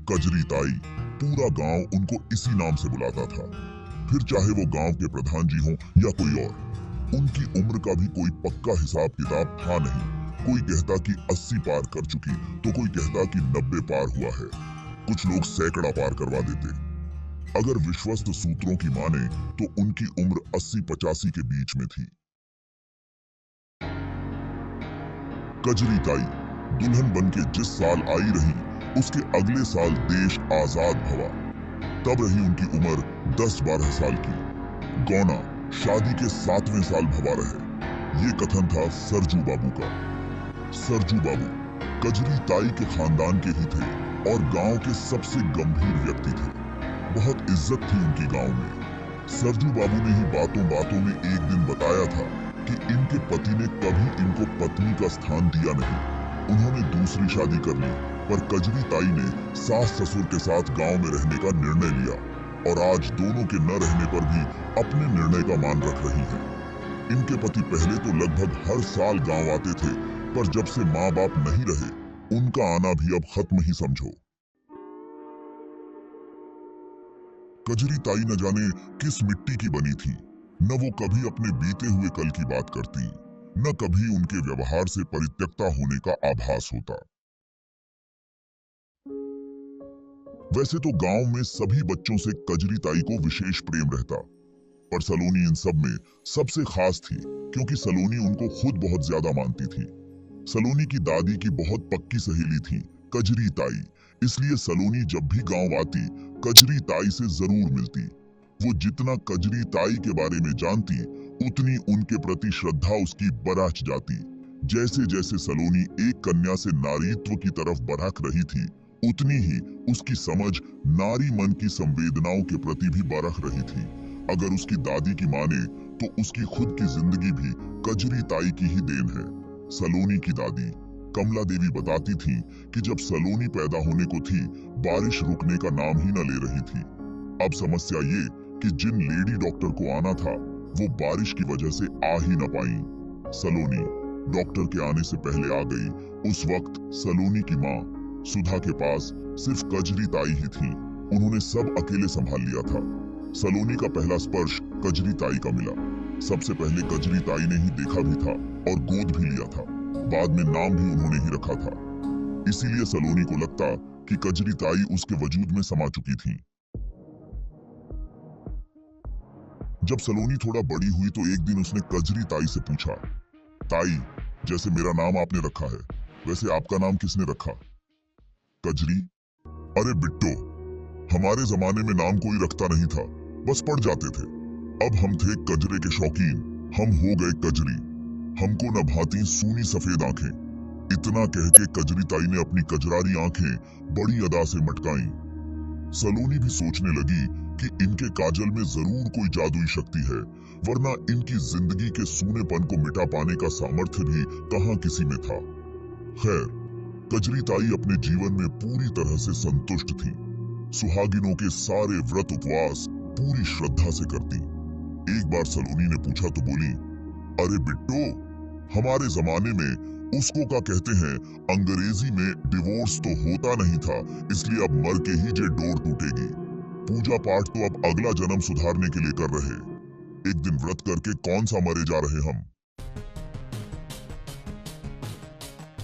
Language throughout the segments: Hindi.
कजरी ताई। पूरा गांव उनको इसी नाम से बुलाता था, फिर चाहे वो गांव के प्रधान जी हों या कोई और। उनकी उम्र का भी कोई पक्का हिसाब किताब था नहीं। कोई कहता कि 80 पार कर चुकी, तो कोई कहता कि 90 पार हुआ है। कुछ लोग सैकड़ा पार करवा देते। अगर विश्वस्त सूत्रों की माने तो उनकी उम्र 80-85 के बीच में थी। कजरी ताई दुल्हन बनके जिस साल आई रही, उसके अगले साल देश आजाद भवा। तब रही उनकी उम्र 10-12 साल की। गौना शादी के 7वें साल भवा रहे। ये कथन था सरजू बाबू का। सरजू बाबू कजरी ताई के खानदान के ही थे और गांव के सबसे गंभीर व्यक्ति थे। बहुत इज्जत थी उनकी गांव में। सरजू बाबू ने ही बातों बातों में एक दिन बताया था कि इनके पति ने कभी इनको पत्नी का स्थान दिया नहीं। उन्होंने दूसरी शादी कर ली, पर कजरी ताई ने सास ससुर के साथ गांव में रहने का निर्णय लिया और आज दोनों के न रहने पर भी अपने निर्णय का मान रख रही हैं। इनके पति पहले तो लगभग हर साल गांव आते थे, पर जब से माँ बाप नहीं रहे, उनका आना भी अब खत्म ही समझो। कजरी ताई न जाने किस मिट्टी की बनी थी। न वो कभी अपने बीते हुए कल की बात करती, न कभी उनके व्यवहार से परित्यक्ता होने का आभास होता। वैसे तो गांव में सभी बच्चों से कजरी ताई को विशेष प्रेम रहता, पर सलोनी इन सब में सबसे खास थी, क्योंकि सलोनी उनको खुद बहुत ज्यादा मानती थी। सलोनी की दादी की बहुत पक्की सहेली थी कजरी ताई, इसलिए सलोनी जब भी गांव आती, कजरी ताई से जरूर मिलती। वो जितना कजरी ताई के बारे में जानती, उतनी उनके प्रति श्रद्धा उसकी बरछ जाती। जैसे जैसे सलोनी एक कन्या से नारीत्व की तरफ बढ़क रही थी, उतनी ही उसकी समझ नारी मन की संवेदनाओं के प्रति भी बढ़ रही थी। अगर उसकी दादी की माने तो उसकी खुद की जिंदगी भी कजरी ताई की ही देन है। सलोनी की दादी कमला देवी बताती थी कि जब सलोनी पैदा होने को थी, बारिश रुकने का नाम ही न ले रही थी। अब समस्या ये कि जिन लेडी डॉक्टर को आना था, वो बारिश की वजह से आ ही न पाई। सलोनी डॉक्टर के आने से पहले आ गई। उस वक्त सलोनी की माँ सुधा के पास सिर्फ कजरी ताई ही थी। उन्होंने सब अकेले संभाल लिया था। सलोनी का पहला स्पर्श कजरी ताई का मिला। सबसे पहले कजरी ताई ने ही देखा भी था और गोद भी लिया था। बाद में नाम भी उन्होंने ही रखा था। इसीलिए सलोनी को लगता कि कजरी ताई उसके वजूद में समा चुकी थी। जब सलोनी थोड़ा बड़ी हुई तो एक दिन उसने कजरी ताई से पूछा, ताई, जैसे मेरा नाम आपने रखा है, वैसे आपका नाम किसने रखा? कजरी, अरे बिट्टो, हमारे जमाने में नाम कोई रखता नहीं था, बस पड़ जाते थे। अब हम थे कजरे के शौकीन, हम हो गए कजरी। हमको न भाती सूनी सफेद आंखें। इतना कह के कजरी ताई ने अपनी कजरारी आंखें बड़ी अदा से मटकाई। सलोनी भी सोचने लगी कि इनके काजल में जरूर कोई जादुई शक्ति है, वरना इनकी जिंदगी के सूनेपन को मिटा पाने का सामर्थ्य भी कहां किसी में था। खैर, कजरी ताई अपने जीवन में पूरी तरह से संतुष्ट थी। सुहागिनों के सारे व्रत उपवास पूरी श्रद्धा से करती। एक बार सलोनी ने पूछा तो बोली, अरे बिट्टो, हमारे जमाने में उसको क्या कहते हैं, अंग्रेजी में डिवोर्स तो होता नहीं था, इसलिए अब मर के ही जे डोर टूटेगी। पूजा पाठ तो अब अगला जन्म सुधारने के लिए कर रहे। एक दिन व्रत करके कौन सा मरे जा रहे हम।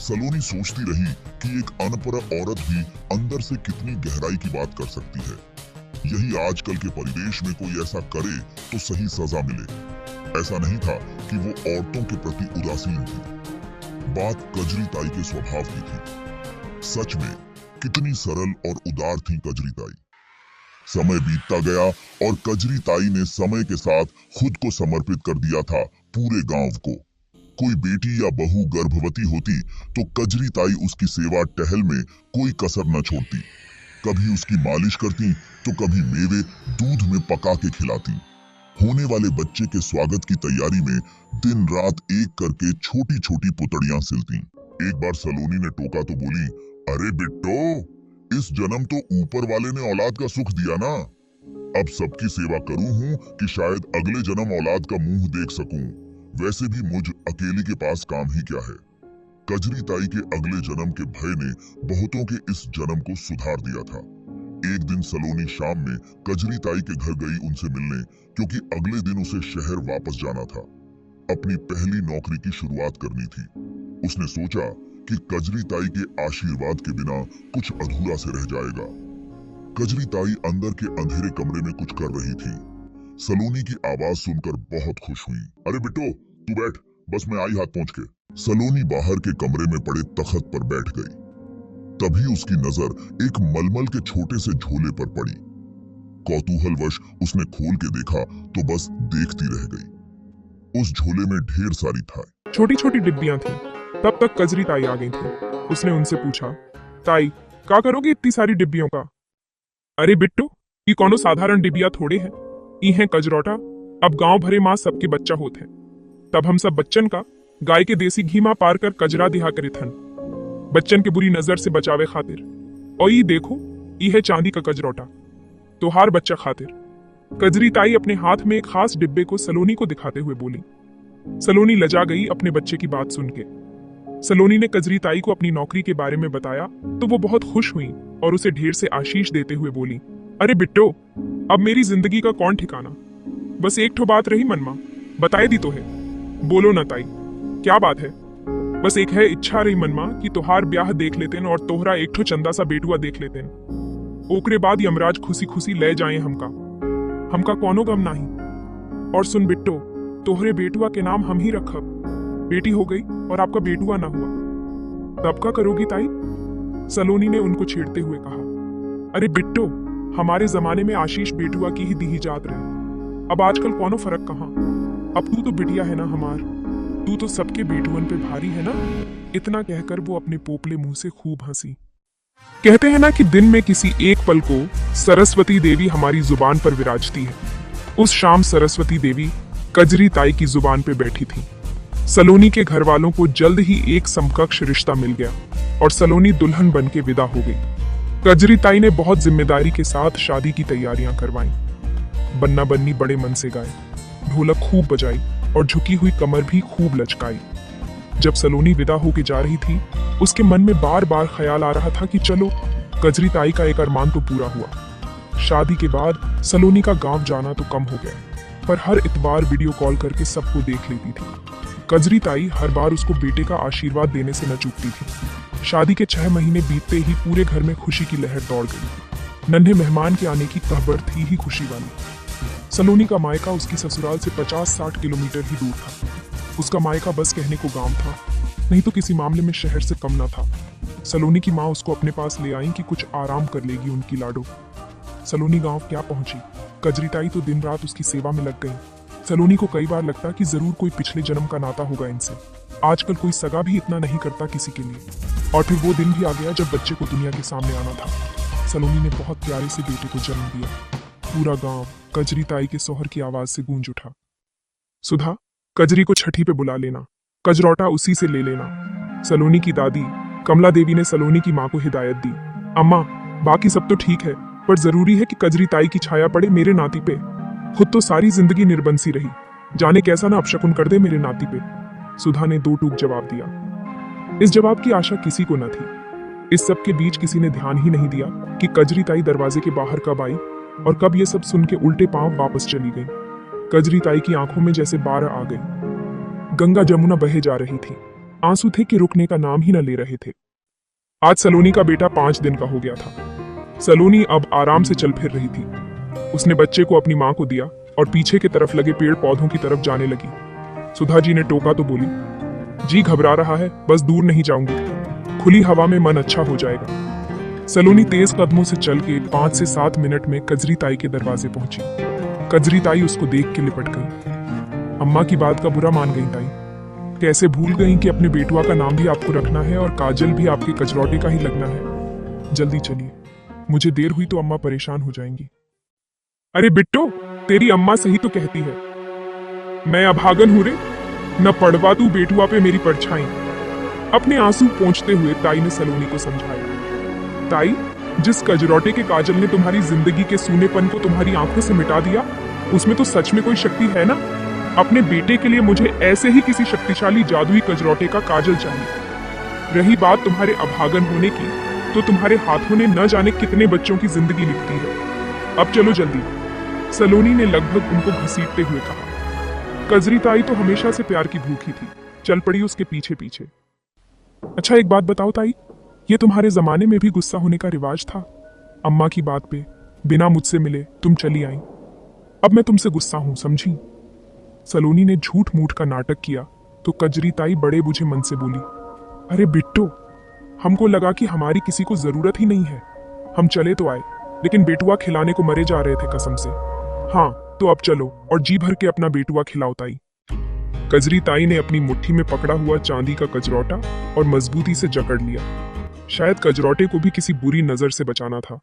सलोनी सोचती रही कि एक अनपढ़ औरत भी अंदर से कितनी गहराई की बात कर सकती है। यही आजकल के परिवेश में कोई ऐसा करे तो सही सजा मिले। ऐसा नहीं था कि वो औरतों के प्रति उदासीन थी। बात कजरी ताई के स्वभाव की थी। सच में कितनी सरल और उदार थी कजरी ताई। समय बीतता गया और कजरी ताई ने समय के साथ खुद को समर्पित कर दिया था पूरे गांव को। कोई बेटी या बहू गर्भवती होती तो कजरी ताई उसकी सेवा टहल में कोई कसर न छोड़ती। कभी उसकी मालिश करती तो कभी मेवे दूध में पका के खिलाती। होने वाले बच्चे के स्वागत की तैयारी में दिन रात एक करके छोटी छोटी पुतड़ियां सिलती। एक बार सलोनी ने टोका तो बोली, अरे बिट्टो, इस जन्म तो ऊपर वाले ने औलाद का सुख दिया ना। अब सबकी सेवा करूं हूं कि शायद अगले जन्म औलाद का मुंह देख सकूं। वैसे भी मुझ अकेली के पास काम ही क्या है। कजरी ताई के अगले जन्म के भय ने बहुतों के इस जन्म को सुधार दिया था। एक दिन सलोनी शाम में कजरी ताई के घर गई उनसे मिलने, क्योंकि अगले दिन उसे शहर वापस जाना था। अपनी पहली नौकरी की शुरुआत करनी थी। उसने सोचा कि कजरी ताई के आशीर्वाद के बिना कुछ अधूरा से रह जाएगा। कजरी ताई अंदर के अंधेरे कमरे में कुछ कर रही थी। सलोनी की आवाज सुनकर बहुत खुश हुई। अरे बिट्टो, तू बैठ, बस मैं आई हाथ पहुंच के। सलोनी बाहर के कमरे में पड़े तख्त पर बैठ गई। तभी उसकी नजर एक मलमल के छोटे से झोले पर पड़ी। कौतूहलवश उसने खोल के देखा तो बस देखती रह गई। उस झोले में ढेर सारी था। छोटी छोटी डिब्बियां थी। तब तक कजरी ताई आ गई थी। उसने उनसे पूछा, ताई क्या करोगे इतनी सारी डिब्बियों का? अरे बिट्टू, ये कौनो साधारण डिब्बिया थोड़े हैं, ई हैं कजरौटा। अब गांव भरे मां सबके बच्चा होते हैं, तब हम सब बच्चन का गाय के देसी घी मां पार कर कजरा दिहा करे थन, बच्चन के बुरी नजर से बचावे खातिर। और ये देखो, ये है चांदी का कजरौटा, तोहार बच्चा खातिर। कजरी ताई अपने हाथ में एक खास डिब्बे को सलोनी को दिखाते हुए बोली। सलोनी लजा गई अपने बच्चे की बात सुन के। सलोनी ने कजरी ताई को अपनी नौकरी के बारे में बताया तो वो बहुत खुश हुई और उसे ढेर से आशीष देते हुए बोली, अरे बिट्टो, अब मेरी जिंदगी का कौन ठिकाना। बस एक ठो बात रही मन में, बताए दी तो है। बोलो ना ताई, क्या बात है? बस एक है इच्छा रही मन में कि तोहार ब्याह देख लेते और तोहरा एक ठो चंदा सा बेटुआ देख लेते, ओकरे बाद यमराज खुशी खुशी ले जाए हमका कौनो गम नहीं। और सुन बिट्टो, तोहरे बेटुआ के नाम हम ही रखब। बेटी हो गई और आपका बेटुआ ना हुआ, तब का करोगी ताई? सलोनी ने उनको छेड़ते हुए कहा। अरे बिट्टो, हमारे जमाने में आशीष बेटुआ की ही दी जात रहे, अब आजकल कौनो फर्क कहाँ। अब तू तो बिटिया है ना हमार, तू तो सबके बेटुअन पे भारी है ना। इतना कहकर वो अपने पोपले मुंह से खूब हंसी। कहते हैं ना कि दिन में किसी एक पल को सरस्वती देवी हमारी जुबान पर विराजती है। उस शाम सरस्वती देवी कजरी ताई की जुबान पे बैठी थी। सलोनी के घर वालों को जल्द ही एक समकक्ष रिश्ता मिल गया और सलोनी दुल्हन बन के विदा हो गई। कजरी ताई ने बहुत जिम्मेदारी के साथ शादी की तैयारियां करवाई। बन्ना बन्नी बड़े मन से गाए, ढोलक खूब बजाई और झुकी हुई कमर भी खूब लचकाई। जब सलोनी विदा होके जा रही थी, उसके मन में बार बार ख्याल आ रहा था कि चलो, कजरी ताई का एक अरमान तो पूरा हुआ। शादी के बाद सलोनी का गांव जाना तो कम हो गया, पर हर इतवार वीडियो कॉल करके सबको देख लेती थी। कजरी ताई हर बार उसको बेटे का आशीर्वाद देने से न चूकती थी। शादी के 6 महीने बीतते ही पूरे घर में खुशी की लहर दौड़ गई। नन्हे मेहमान के आने की खबर थी ही खुशी वाली। सलोनी का मायका उसकी ससुराल से 50-60 किलोमीटर ही दूर था। उसका मायका बस कहने को गांव था, नहीं तो किसी मामले में शहर से कम न था। सलोनी की माँ उसको अपने पास ले आई कि कुछ आराम कर लेगी उनकी लाडो। सलोनी गांव क्या पहुंची, कजरी ताई तो दिन रात उसकी सेवा में लग गई। सलोनी को कई बार लगता कि जरूर कोई पिछले जन्म का नाता होगा इनसे। आजकल कोई सगा भी इतना नहीं करता किसी के लिए। और फिर वो दिन भी आ गया जब बच्चे को दुनिया के सामने आना था। सलोनी ने बहुत प्यारे से बेटे को जन्म दिया। पूरा गांव कजरी ताई के सोहर की आवाज से गूंज उठा। सुधा, कजरी को छठी पे बुला लेना, कजरौटा उसी से ले लेना। सलोनी की दादी कमला देवी ने सलोनी की माँ को हिदायत दी। अम्मा, बाकी सब तो ठीक है, पर जरूरी है कि कजरी ताई की छाया पड़े मेरे नाती पे। खुद तो सारी जिंदगी निर्बंसी रही, जाने कैसा ना अपशकुन कर दे मेरे नाती पे। सुधा ने 2 टूक जवाब दिया। इस जवाब की आशा किसी को न थी। इस सब के बीच किसी ने ध्यान ही नहीं दिया कि कजरी ताई दरवाजे के बाहर कब आई और कब ये सब सुन के उल्टे पांव वापस चली गई। कजरी ताई की आंखों में जैसे बाढ़ आ गई। गंगा जमुना बहे जा रही थी, आंसू थे कि रुकने का नाम ही न ले रहे थे। आज सलोनी का बेटा 5 दिन का हो गया था। सलोनी अब आराम से चल फिर रही थी। उसने बच्चे को अपनी माँ को दिया और पीछे की तरफ लगे पेड़ पौधों की तरफ जाने लगी। सुधा जी ने टोका तो बोली, जी घबरा रहा है, बस दूर नहीं जाऊंगी, खुली हवा में मन अच्छा हो जाएगा। सलोनी तेज कदमों से चल के 5 से 7 मिनट में कजरी ताई के दरवाजे पहुंची। कजरी ताई उसको देख के लिपट गई। अम्मा की बात का बुरा मान गई ताई, कैसे भूल गई कि अपने बेटुआ का नाम भी आपको रखना है और काजल भी आपके कजरौटे का ही लगना है। जल्दी चलिए, मुझे देर हुई तो अम्मा परेशान हो जाएंगी। अरे बिट्टो, तेरी अम्मा सही तो कहती है, मैं अभागन हूं रे, न पड़वा तू बेटुआ पे मेरी परछाई। अपने आंसू पोंछते हुए ताई ने सलोनी को समझाया। ताई, जिस कजरौटे के काजल ने तुम्हारी जिंदगी के सूनेपन को तुम्हारी आंखों से मिटा दिया, उसमें तो सच में कोई शक्ति है ना। अपने बेटे के लिए मुझे ऐसे ही किसी शक्तिशाली जादुई कजरौटे का काजल चाहिए। रही बात तुम्हारे अभागन होने की, तो तुम्हारे हाथों ने न जाने कितने बच्चों की जिंदगी लिखती है। अब चलो जल्दी, सलोनी ने लगभग उनको घसीटते हुए कहा। कजरी ताई तो हमेशा से प्यार की भूखी थी, चल पड़ी उसके पीछे पीछे। अच्छा एक बात बताओ ताई, ये तुम्हारे जमाने में भी गुस्सा होने का रिवाज था? अम्मा की बात पे बिना मुझसे मिले तुम चली आई। अब मैं तुमसे गुस्सा हूं, समझी? सलोनी ने झूठ मूठ का नाटक किया तो कजरी ताई बड़े बुझे मन से बोली, अरे बिट्टो, हमको लगा कि हमारी किसी को जरूरत ही नहीं है। हम चले तो आए, लेकिन बेटुआ खिलाने को मरे जा रहे थे कसम से। हाँ तो अब चलो और जी भर के अपना बेटुआ खिलाओ ताई। कजरी ताई ने अपनी मुट्ठी में पकड़ा हुआ चांदी का कजरौटा और मजबूती से जकड़ लिया। शायद कजरौटे को भी किसी बुरी नजर से बचाना था।